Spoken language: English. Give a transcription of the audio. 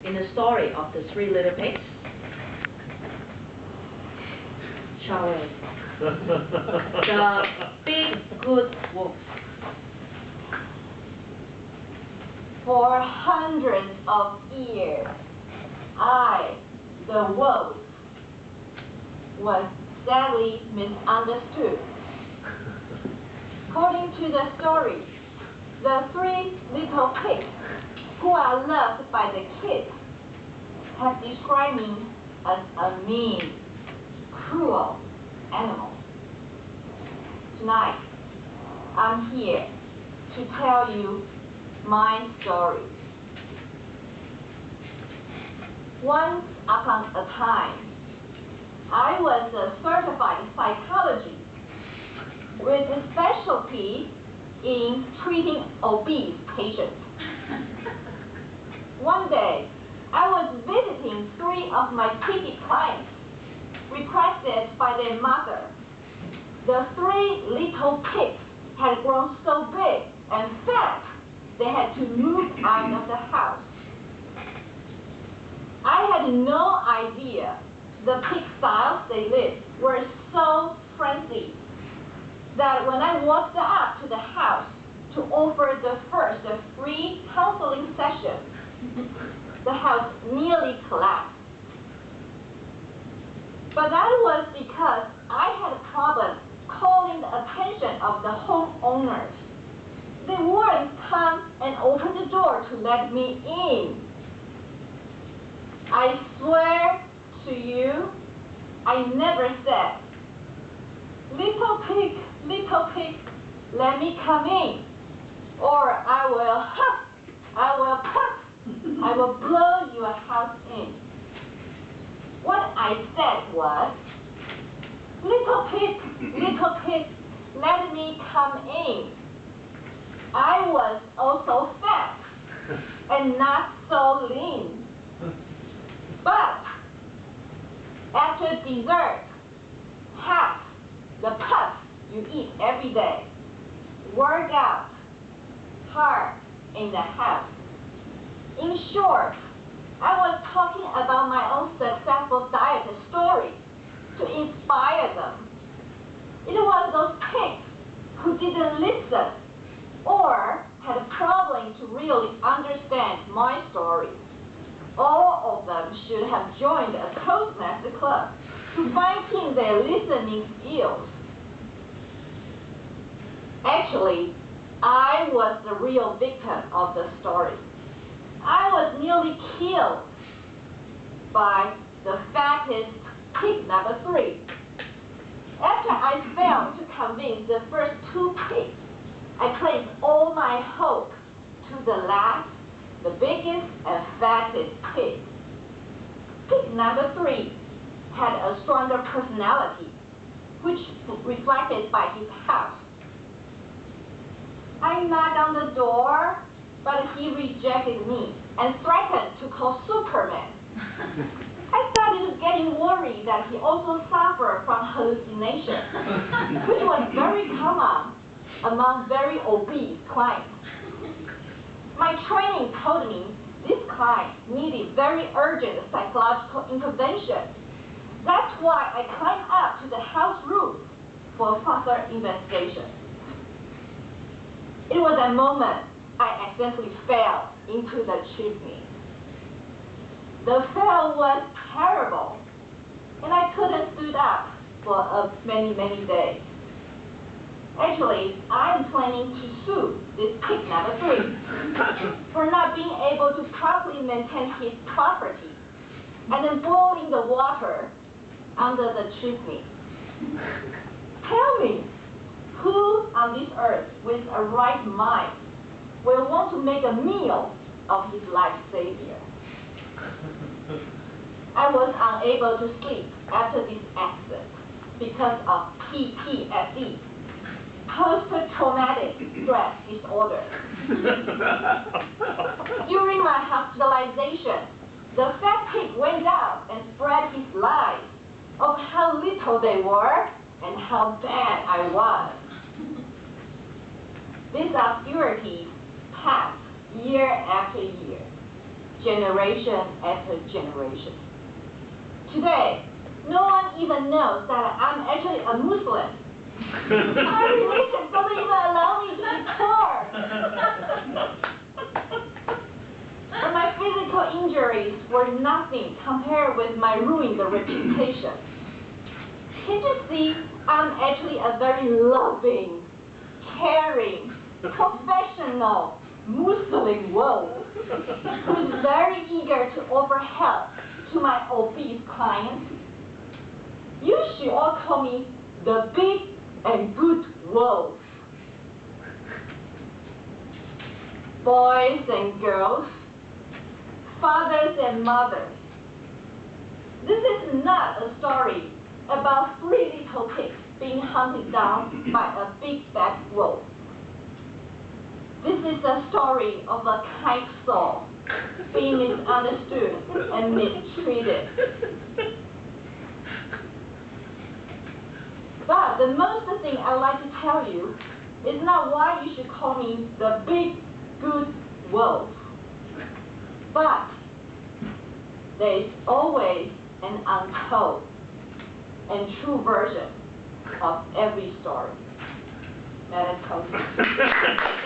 in the story of the three little pigs? Charlie. The big good wolf. For hundreds of years, I, the wolf, was sadly misunderstood. According to the story, the three little pigs who are loved by the kids have described me as a mean, cruel animal. Tonight, I'm here to tell you my story. Once upon a time, I was a certified psychologist with a specialty in treating obese patients. One day, I was visiting three of my TGIT clients, requested by their mother. The three little pigs had grown so big and fat, they had to move out of the house. I had no idea the pig styles they lived were so friendly that when I walked up to the house to offer the first free counseling session, the house nearly collapsed. But that was because I had a problem calling the attention of the homeowners. They wouldn't come and open the door to let me in. I swear to you, I never said, little pig, let me come in, or I will huff, I will puff, I will blow your house in. What I said was, little pig, let me come in. I was also fat and not so lean. But after dessert, half the puff you eat every day, work out hard in the house. In short, I was talking about my own successful diet story to inspire them. It was those pigs who didn't listen or had a problem to really understand my story. All of them should have joined a Toastmasters club to fine-tune their listening skills. Actually, I was the real victim of the story. I was nearly killed by the fattest pig number 3. After I failed to convince the first 2 pigs, I placed all my hope to the last, the biggest and fattest pig. Pig number 3 had a stronger personality, which reflected by his house. I knocked on the door, but he rejected me and threatened to call Superman. I started getting worried that he also suffered from hallucination, which was very common among very obese clients. My training told me this client needed very urgent psychological intervention. That's why I climbed up to the house roof for further investigation. It was a moment I accidentally fell into the chimney. The fall was terrible, and I couldn't stand up for many days. Actually, I'm planning to sue this pig number 3 for not being able to properly maintain his property and then boiling the water under the chimney. Tell me, who on this earth with a right mind will want to make a meal of his life savior? I was unable to sleep after this accident because of PTSD, post-traumatic stress disorder. During my hospitalization, the fat pig went out and spread his lies of how little they were and how bad I was. This obscurity passed year after year. generation after generation. Today, no one even knows that I'm actually a Muslim. My religion doesn't even allow me to be poor. But my physical injuries were nothing compared with my ruined reputation. Can't you see I'm actually a very loving, caring, professional Muslim wolf who's very eager to offer help to my obese clients? You should all call me the big and good wolf. Boys and girls, fathers and mothers, this is not a story about 3 little pigs being hunted down by a big bad wolf. This is a story of a kind soul being misunderstood and mistreated. But the most thing I'd like to tell you is not why you should call me the big good wolf, but there is always an untold and true version of every story. Let us continue.